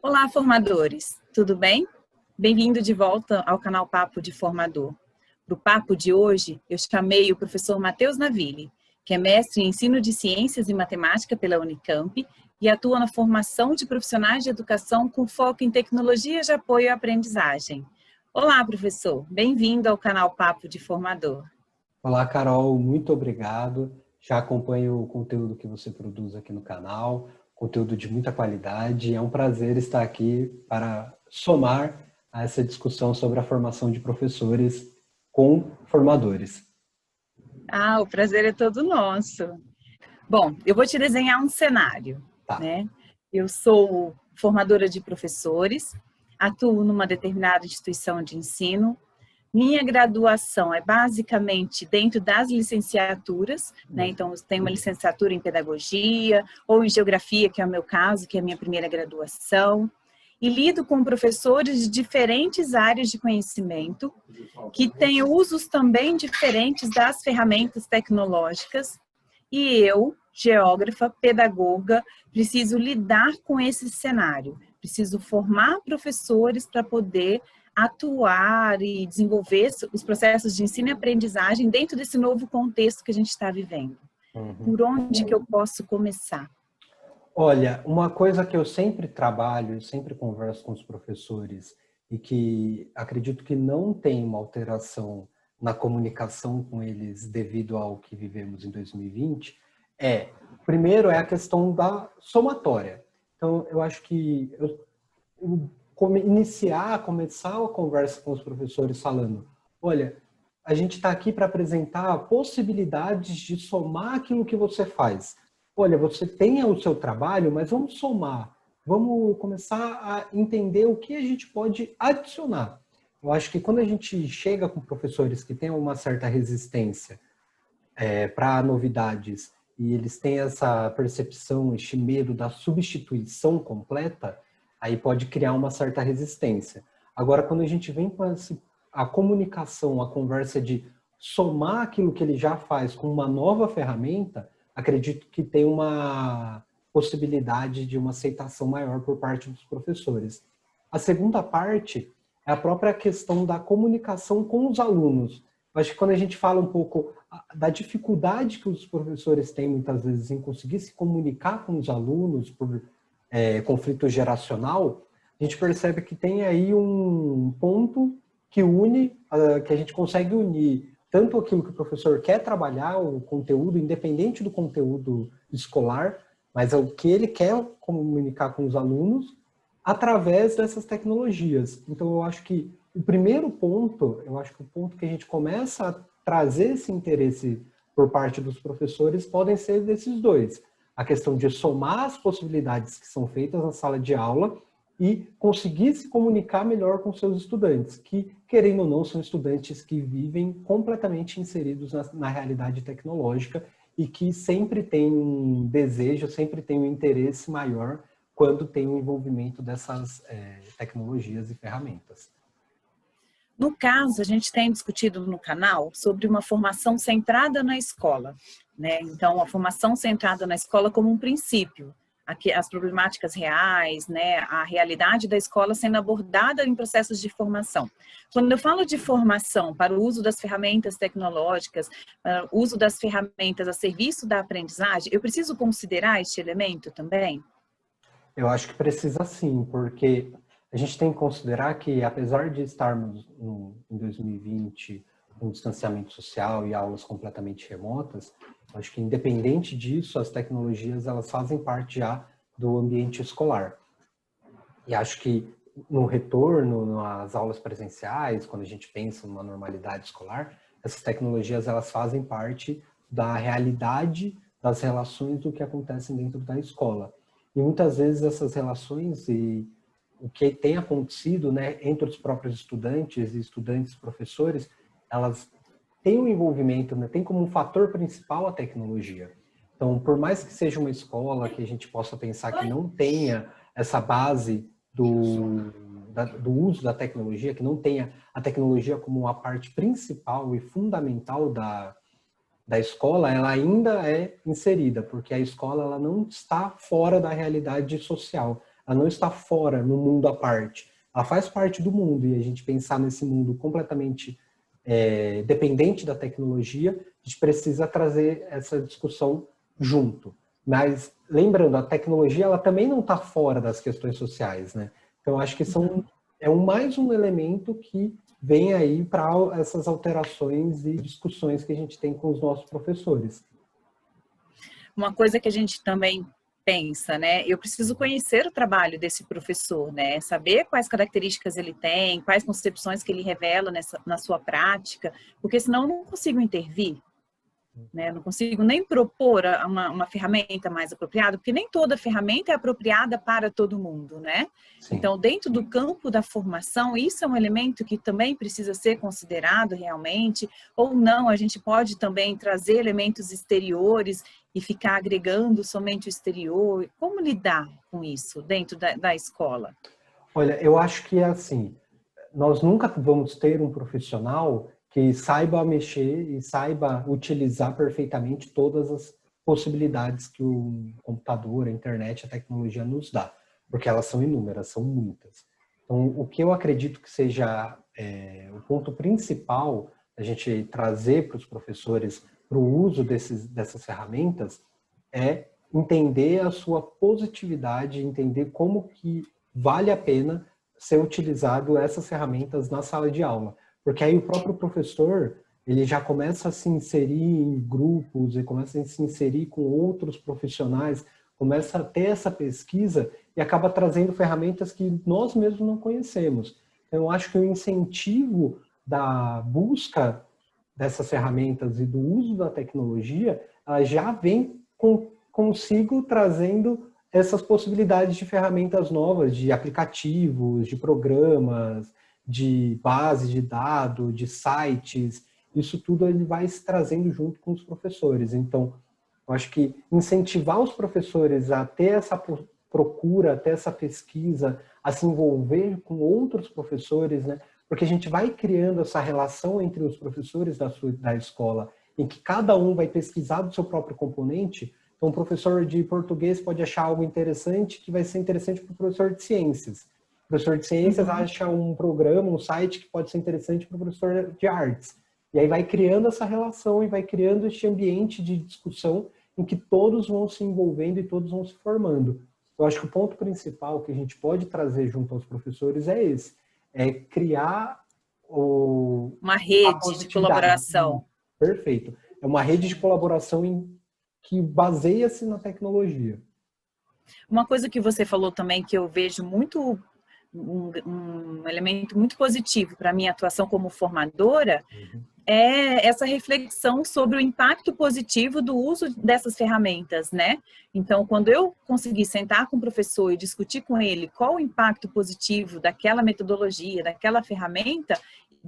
Olá, formadores! Tudo bem? Bem-vindo de volta ao canal Papo de Formador. Para o papo de hoje, eu chamei o professor Matheus Naville, que é mestre em ensino de ciências e matemática pela Unicamp e atua na formação de profissionais de educação com foco em tecnologias de apoio à aprendizagem. Olá, professor! Bem-vindo ao canal Papo de Formador. Olá, Carol, muito obrigado. Já acompanho o conteúdo que você produz aqui no canal, conteúdo de muita qualidade. É um prazer estar aqui para somar a essa discussão sobre a formação de professores com formadores. O prazer é todo nosso. Bom, eu vou te desenhar um cenário, Tá. né? Eu sou formadora de professores, atuo numa determinada instituição de ensino. Minha graduação é basicamente dentro das licenciaturas, né? Então, eu tenho uma licenciatura em pedagogia ou em geografia, que é o meu caso, que é a minha primeira graduação. E lido com professores de diferentes áreas de conhecimento, que têm usos também diferentes das ferramentas tecnológicas. E eu, geógrafa, pedagoga, preciso lidar com esse cenário. Preciso formar professores para poder atuar e desenvolver os processos de ensino e aprendizagem dentro desse novo contexto que a gente está vivendo. Por onde que eu posso começar? Olha, uma coisa que eu sempre trabalho, sempre converso com os professores e que acredito que não tem uma alteração na comunicação com eles devido ao que vivemos em 2020, primeiro é a questão da somatória. Então, eu acho que começar a conversa com os professores falando, olha, a gente está aqui para apresentar possibilidades de somar aquilo que você faz. Olha, você tem o seu trabalho, mas vamos somar. Vamos começar a entender o que a gente pode adicionar. Eu acho que quando a gente chega com professores que têm uma certa resistência para novidades e eles têm essa percepção, este medo da substituição completa, aí pode criar uma certa resistência. Agora, quando a gente vem com a comunicação, a conversa de somar aquilo que ele já faz com uma nova ferramenta, acredito que tem uma possibilidade de uma aceitação maior por parte dos professores. A segunda parte é a própria questão da comunicação com os alunos. Eu acho que quando a gente fala um pouco da dificuldade que os professores têm muitas vezes em conseguir se comunicar com os alunos por conflito geracional, a gente percebe que tem aí um ponto que une, que a gente consegue unir tanto aquilo que o professor quer trabalhar, o conteúdo, independente do conteúdo escolar, mas é o que ele quer comunicar com os alunos através dessas tecnologias. Então, eu acho que o primeiro ponto, o ponto que a gente começa a trazer esse interesse por parte dos professores podem ser desses dois. A questão de somar as possibilidades que são feitas na sala de aula e conseguir se comunicar melhor com seus estudantes, que, querendo ou não, são estudantes que vivem completamente inseridos na realidade tecnológica e que sempre têm um desejo, sempre têm um interesse maior quando tem o envolvimento dessas tecnologias e ferramentas. No caso, a gente tem discutido no canal sobre uma formação centrada na escola, né? Então, a formação centrada na escola como um princípio, as problemáticas reais, né? A realidade da escola sendo abordada em processos de formação. Quando eu falo de formação para o uso das ferramentas tecnológicas, uso das ferramentas a serviço da aprendizagem, eu preciso considerar este elemento também? Eu acho que precisa sim, porque a gente tem que considerar que, apesar de estarmos em 2020 com distanciamento social e aulas completamente remotas, acho que independente disso, as tecnologias elas fazem parte já do ambiente escolar. E acho que no retorno, nas aulas presenciais, quando a gente pensa numa normalidade escolar, essas tecnologias elas fazem parte da realidade das relações do que acontecem dentro da escola. E muitas vezes essas relações e o que tem acontecido, né, entre os próprios estudantes e professores, elas têm um envolvimento, né, tem como um fator principal a tecnologia. Então, por mais que seja uma escola que a gente possa pensar que não tenha essa base do uso da tecnologia, que não tenha a tecnologia como uma parte principal e fundamental da escola, ela ainda é inserida, porque a escola ela não está fora da realidade social. ela não está fora, no mundo à parte. Ela faz parte do mundo, e a gente pensar nesse mundo completamente dependente da tecnologia, a gente precisa trazer essa discussão junto. Mas, lembrando, a tecnologia ela também não está fora das questões sociais, né? Então, acho que mais um elemento que vem aí para essas alterações e discussões que a gente tem com os nossos professores. Uma coisa que a gente também pensa, né? Eu preciso conhecer o trabalho desse professor, né? Saber quais características ele tem, quais concepções que ele revela na sua prática, porque senão eu não consigo intervir. Né? Não consigo nem propor uma ferramenta mais apropriada, porque nem toda ferramenta é apropriada para todo mundo, né? Sim. Então, dentro do campo da formação, isso é um elemento que também precisa ser considerado realmente, ou não, a gente pode também trazer elementos exteriores e ficar agregando somente o exterior. Como lidar com isso dentro da escola? Olha, eu acho que é assim, nós nunca vamos ter um profissional que saiba mexer e saiba utilizar perfeitamente todas as possibilidades que o computador, a internet, a tecnologia nos dá, porque elas são inúmeras, são muitas. Então, o que eu acredito que seja o ponto principal a gente trazer para os professores para o uso dessas ferramentas é entender a sua positividade, entender como que vale a pena ser utilizado essas ferramentas na sala de aula. Porque aí o próprio professor, ele já começa a se inserir em grupos, e começa a se inserir com outros profissionais, começa a ter essa pesquisa e acaba trazendo ferramentas que nós mesmos não conhecemos. Então, eu acho que o incentivo da busca dessas ferramentas e do uso da tecnologia, ela já vem consigo trazendo essas possibilidades de ferramentas novas, de aplicativos, de programas, de base de dados, de sites. Isso tudo ele vai se trazendo junto com os professores. Então, eu acho que incentivar os professores a ter essa procura, a ter essa pesquisa, a se envolver com outros professores, né? Porque a gente vai criando essa relação entre os professores da escola, em que cada um vai pesquisar do seu próprio componente. Então, o professor de português pode achar algo interessante que vai ser interessante para o professor de ciências. O professor de ciências acha um programa, um site que pode ser interessante para o professor de artes. E aí vai criando essa relação e vai criando este ambiente de discussão em que todos vão se envolvendo e todos vão se formando. Eu acho que o ponto principal que a gente pode trazer junto aos professores é esse, é criar uma rede de colaboração. Perfeito. É uma rede de colaboração que baseia-se na tecnologia. Uma coisa que você falou também que eu vejo muito, um elemento muito positivo para a minha atuação como formadora, é essa reflexão sobre o impacto positivo do uso dessas ferramentas, né? Então, quando eu conseguir sentar com o professor e discutir com ele qual o impacto positivo daquela metodologia, daquela ferramenta,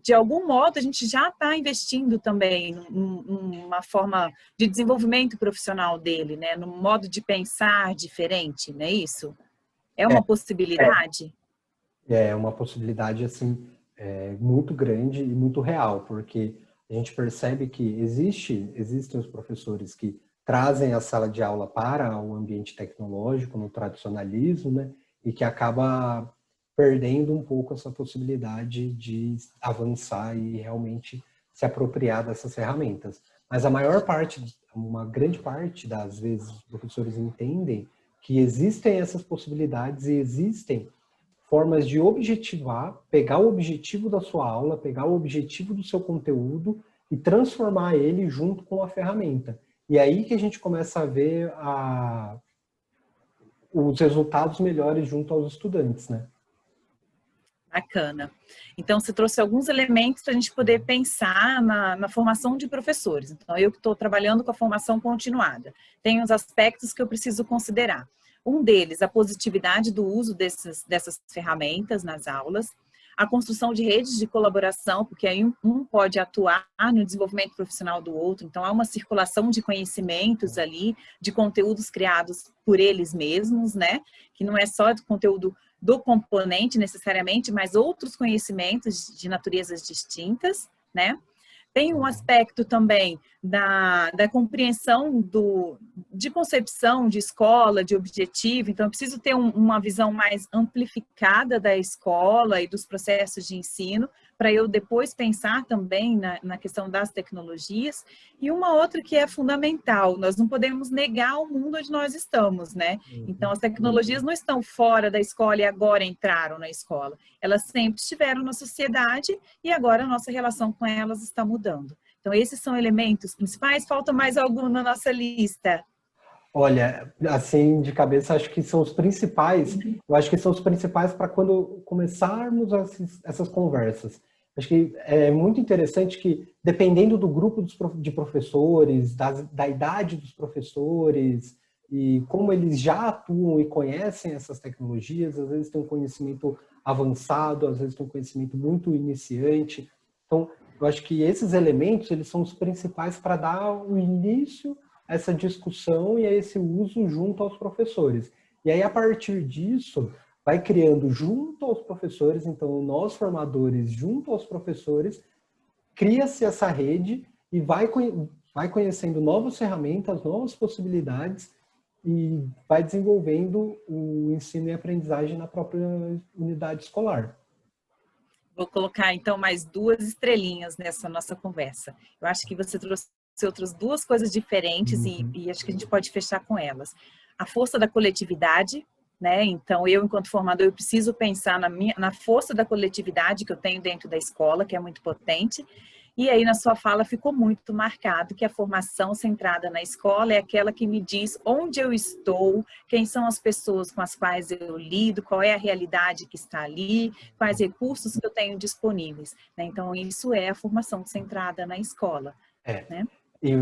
de algum modo a gente já está investindo também numa forma de desenvolvimento profissional dele, né? Num modo de pensar diferente, não é isso? É uma possibilidade? É uma possibilidade, assim, muito grande e muito real, porque a gente percebe que existem os professores que trazem a sala de aula para o ambiente tecnológico, no tradicionalismo, né? E que acaba perdendo um pouco essa possibilidade de avançar e realmente se apropriar dessas ferramentas. Mas uma grande parte das vezes, os professores entendem que existem essas possibilidades e existem formas de objetivar, pegar o objetivo da sua aula, pegar o objetivo do seu conteúdo e transformar ele junto com a ferramenta. E aí que a gente começa a ver os resultados melhores junto aos estudantes, né? Bacana. Então, você trouxe alguns elementos para a gente poder pensar na formação de professores. Então, eu que estou trabalhando com a formação continuada, tem os aspectos que eu preciso considerar. Um deles, a positividade do uso dessas ferramentas nas aulas, a construção de redes de colaboração, porque aí um pode atuar no desenvolvimento profissional do outro, então há uma circulação de conhecimentos ali, de conteúdos criados por eles mesmos, né? Que não é só do conteúdo do componente necessariamente, mas outros conhecimentos de naturezas distintas, né? Tem um aspecto também da compreensão de concepção de escola, de objetivo. Então, eu preciso ter uma visão mais amplificada da escola e dos processos de ensino, para eu depois pensar também na questão das tecnologias. E uma outra que é fundamental, nós não podemos negar o mundo onde nós estamos, né? Então, as tecnologias não estão fora da escola e agora entraram na escola. Elas sempre estiveram na sociedade e agora a nossa relação com elas está mudando. Então, esses são elementos principais. Falta mais algum na nossa lista? Olha, assim, de cabeça, acho que são os principais. Eu acho que são os principais para quando começarmos essas conversas. Acho que é muito interessante que, dependendo do grupo de professores, da idade dos professores, e como eles já atuam e conhecem essas tecnologias, às vezes tem um conhecimento avançado, às vezes tem um conhecimento muito iniciante. Então, eu acho que esses elementos, eles são os principais para dar o início a essa discussão e a esse uso junto aos professores. E aí, a partir disso, vai criando junto aos professores, então nós formadores junto aos professores, cria-se essa rede e vai conhecendo novas ferramentas, novas possibilidades e vai desenvolvendo o ensino e aprendizagem na própria unidade escolar. Vou colocar, então, mais 2 estrelinhas nessa nossa conversa. Eu acho que você trouxe outras 2 coisas diferentes e acho que a gente pode fechar com elas. A força da coletividade, né? Então, eu, enquanto formador, eu preciso pensar na força da coletividade que eu tenho dentro da escola, que é muito potente. E aí, na sua fala, ficou muito marcado que a formação centrada na escola é aquela que me diz onde eu estou, quem são as pessoas com as quais eu lido, qual é a realidade que está ali, quais recursos que eu tenho disponíveis. Né? Então, isso é a formação centrada na escola. Né? E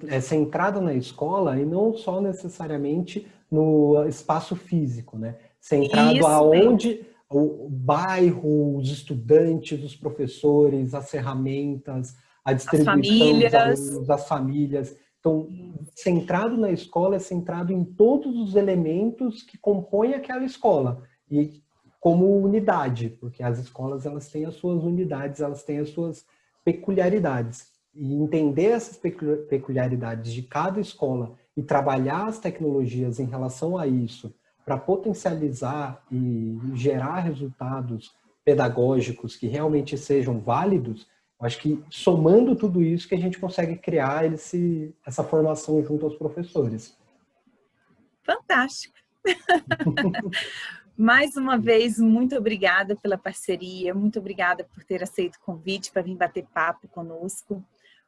é centrado na escola e não só necessariamente no espaço físico, né? Centrado aonde o bairro, os estudantes, os professores, as ferramentas, a distribuição dos alunos, das famílias. Então, centrado na escola é centrado em todos os elementos que compõem aquela escola e como unidade, porque as escolas elas têm as suas unidades, elas têm as suas peculiaridades. E entender essas peculiaridades de cada escola e trabalhar as tecnologias em relação a isso para potencializar e gerar resultados pedagógicos que realmente sejam válidos, eu acho que somando tudo isso que a gente consegue criar essa formação junto aos professores. Fantástico! Mais uma vez, muito obrigada pela parceria, muito obrigada por ter aceito o convite para vir bater papo conosco.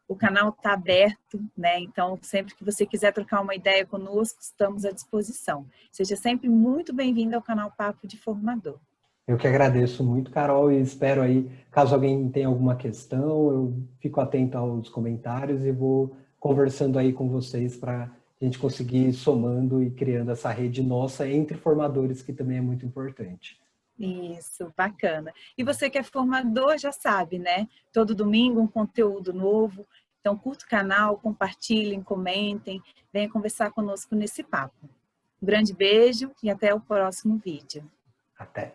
O canal está aberto, né? Então, sempre que você quiser trocar uma ideia conosco, estamos à disposição. Seja sempre muito bem-vindo ao canal Papo de Formador. Eu que agradeço muito, Carol, e espero aí, caso alguém tenha alguma questão, eu fico atento aos comentários e vou conversando aí com vocês para a gente conseguir ir somando e criando essa rede nossa entre formadores, que também é muito importante. Isso, bacana. E você que é formador já sabe, né? Todo domingo um conteúdo novo. Então, curta o canal, compartilhem, comentem, venham conversar conosco nesse papo. Um grande beijo e até o próximo vídeo. Até!